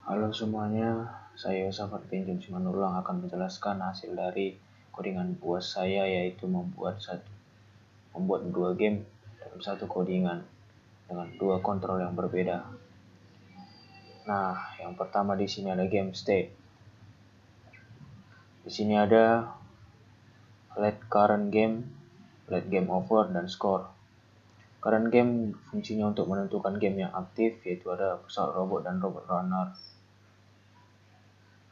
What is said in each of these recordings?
Halo semuanya, saya Yosafat bin Simanullah akan menjelaskan hasil dari codingan buat saya, yaitu membuat dua game dalam satu codingan dengan dua kontrol yang berbeda. Nah, yang pertama di sini ada game state. Di sini ada let current game, let game over, dan score. Current game fungsinya untuk menentukan game yang aktif, yaitu ada pesawat robot dan robot runner.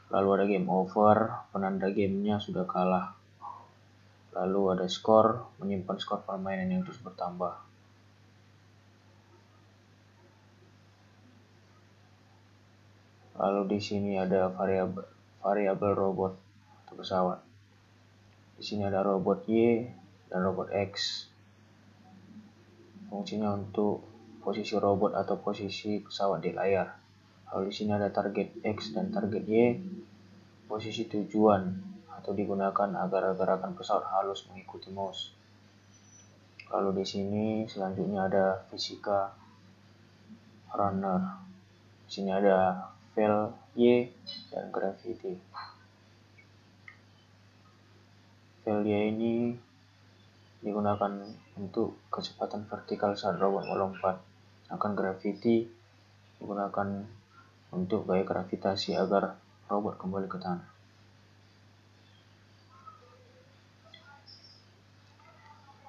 Lalu ada game over, penanda gamenya sudah kalah. Lalu ada skor, menyimpan skor permainan yang terus bertambah. Lalu di sini ada variabel robot atau pesawat. Di sini ada robot Y dan robot X. Fungsinya untuk posisi robot atau posisi pesawat di layar. Lalu di sini ada target X dan target Y, posisi tujuan atau digunakan agar gerakan pesawat halus mengikuti mouse. Lalu di sini selanjutnya ada fisika runner. Di sini ada fail Y dan gravity. Fail Y ini digunakan untuk kecepatan vertikal saat robot melompat. Sedangkan gravity digunakan untuk gaya gravitasi agar robot kembali ke tanah.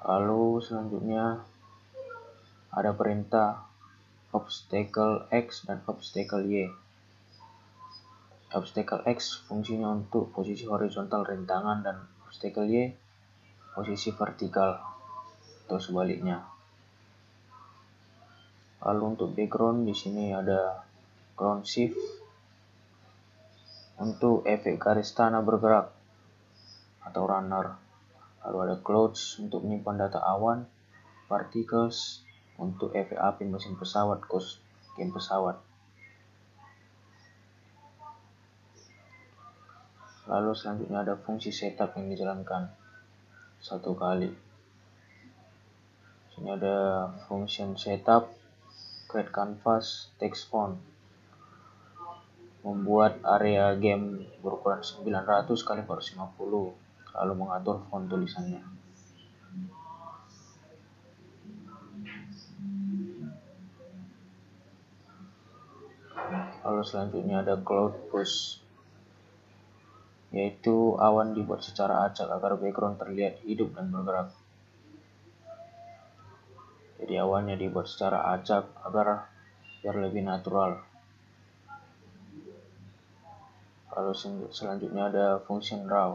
Lalu selanjutnya ada perintah obstacle X dan obstacle Y. Obstacle X fungsinya untuk posisi horizontal rintangan dan obstacle Y posisi vertikal atau sebaliknya. Lalu untuk background di sini ada ground shift untuk efek garis tanah bergerak atau runner. Lalu ada clouds untuk menyimpan data awan, particles untuk efek api mesin pesawat, game pesawat. Lalu selanjutnya ada fungsi setup yang dijalankan satu kali. Sini ada function setup, create canvas, text font, membuat area game berukuran 900 x 450, lalu mengatur font tulisannya. Lalu selanjutnya ada cloud push, yaitu awan dibuat secara acak agar background terlihat hidup dan bergerak. Jadi awannya dibuat secara acak agar biar lebih natural. Lalu selanjutnya ada function raw.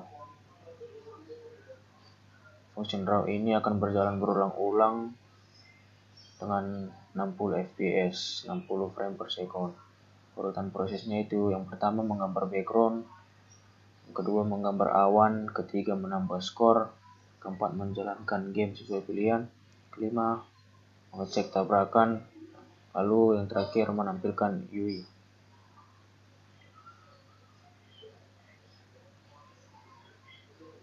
Function raw ini akan berjalan berulang-ulang dengan 60 fps, 60 frame per second. Urutan prosesnya itu yang pertama menggambar background, yang kedua menggambar awan, ketiga menambah skor, keempat menjalankan game sesuai pilihan, kelima mengecek tabrakan, lalu yang terakhir menampilkan UI.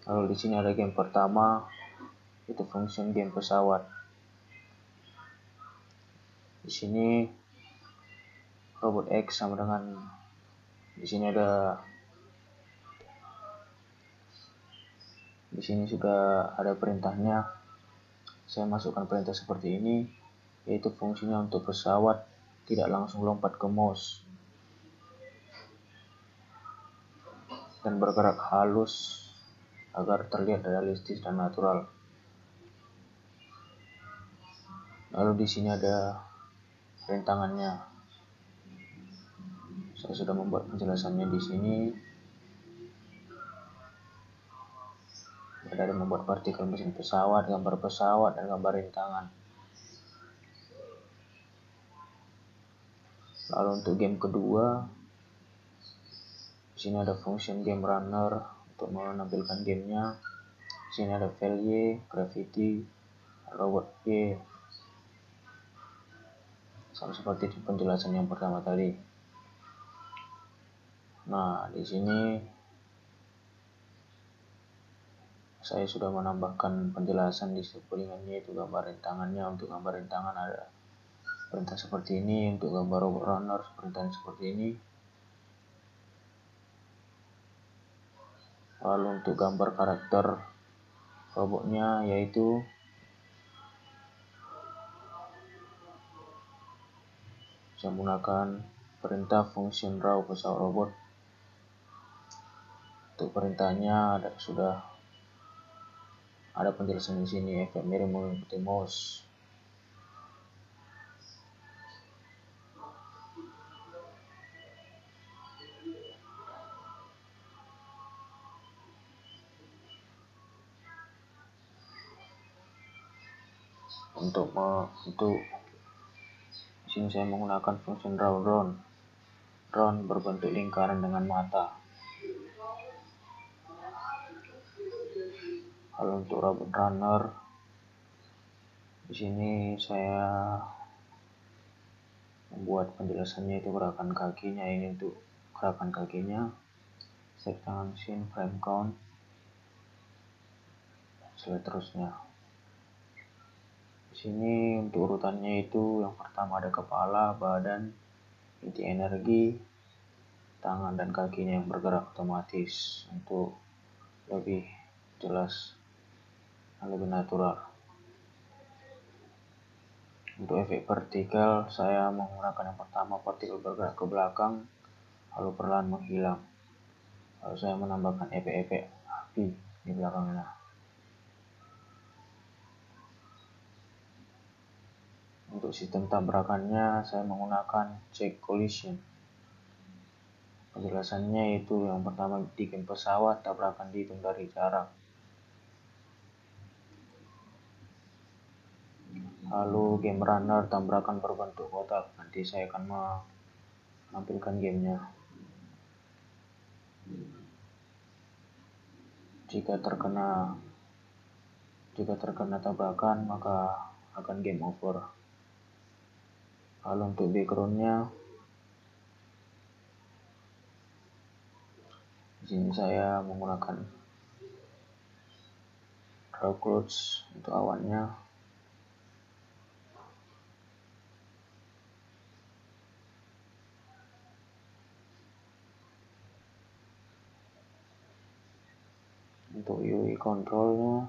Lalu di sini ada game pertama, itu function game pesawat. Di sini robot X sama dengan di sini sudah ada perintahnya. Saya masukkan perintah seperti ini, yaitu fungsinya untuk pesawat tidak langsung lompat ke mouse dan bergerak halus agar terlihat realistis dan natural. Lalu di sini ada rintangannya. Saya sudah membuat penjelasannya di sini. Ada membuat partikel mesin pesawat, gambar pesawat, dan gambar rintangan. Lalu untuk game kedua, di sini ada function game runner untuk menampilkan gamenya. Di sini ada fail Y, gravity, robot Y, sama seperti di penjelasan yang pertama tadi. Nah, di sini saya sudah menambahkan penjelasan di sepelingannya, itu gambar rintangannya. Untuk gambar rintangan ada perintah seperti ini, untuk gambar robot runner perintah seperti ini. Lalu untuk gambar karakter robotnya yaitu saya menggunakan perintah function raw pesawat robot. Untuk perintahnya sudah ada penjelasan di sini, efek mirip mengikuti mouse. Untuk di sini saya menggunakan function raw drone. Drone berbentuk lingkaran dengan mata. Lalu untuk robot runner, di sini saya membuat penjelasannya itu gerakan kakinya. Ini untuk gerakan kakinya, step tangan scene, frame count, seterusnya. Di sini untuk urutannya itu yang pertama ada kepala, badan, inti energi, tangan dan kakinya yang bergerak otomatis untuk lebih jelas dan lebih natural. Untuk efek partikel, saya menggunakan yang pertama partikel bergerak ke belakang lalu perlahan menghilang. Lalu saya menambahkan efek-efek api di belakangnya. Untuk sistem tabrakannya, saya menggunakan check collision. Penjelasannya itu yang pertama di game pesawat, tabrakan dihitung dari jarak. Lalu game runner, tabrakan berbentuk kotak. Nanti saya akan menampilkan gamenya. Jika terkena tabrakan maka akan game over. Lalu untuk backgroundnya, di sini saya menggunakan raw clouds untuk awannya. Untuk UI controlnya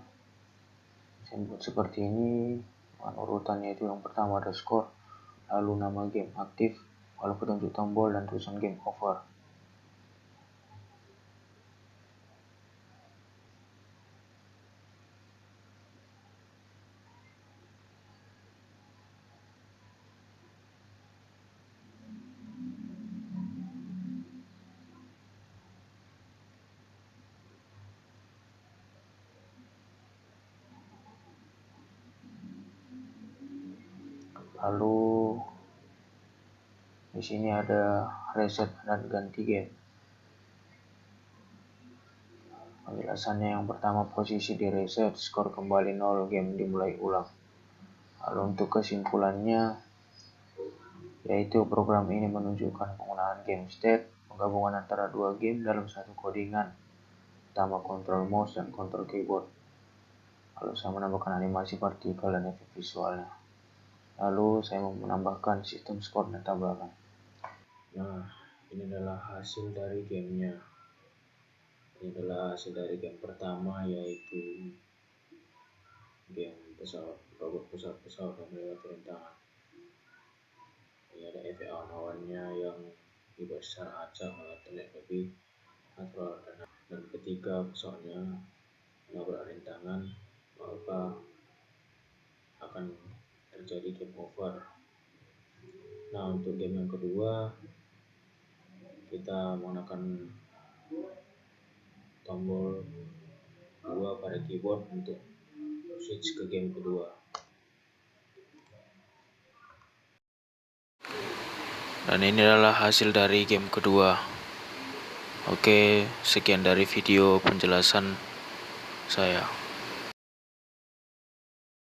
saya buat seperti ini. Urutannya itu yang pertama ada score, lalu nama game aktif, lalu petunjuk tombol dan tulisan game over. Lalu di sini ada reset dan ganti game. Penjelasannya yang pertama, posisi di reset, skor kembali 0, game dimulai ulang. Lalu untuk kesimpulannya, yaitu program ini menunjukkan penggunaan game state, penggabungan antara dua game dalam satu codingan, pertama kontrol mouse dan kontrol keyboard. Lalu saya menambahkan animasi partikel dan efek visualnya. Lalu saya menambahkan sistem skor dan tabrakan. Nah, ini adalah hasil dari gamenya. Ini adalah hasil dari game pertama, yaitu game robot pesawat yang melewati rintangan. Ini ada efek awan-awannya yang dibuat secara acak malah terlihat lebih natural. Dan ketika pesawatnya menabrak rintangan, maka akan terjadi game over. Nah, untuk game yang kedua, kita menggunakan tombol 2 pada keyboard untuk switch ke game kedua. Dan ini adalah hasil dari game kedua. Oke, sekian dari video penjelasan saya.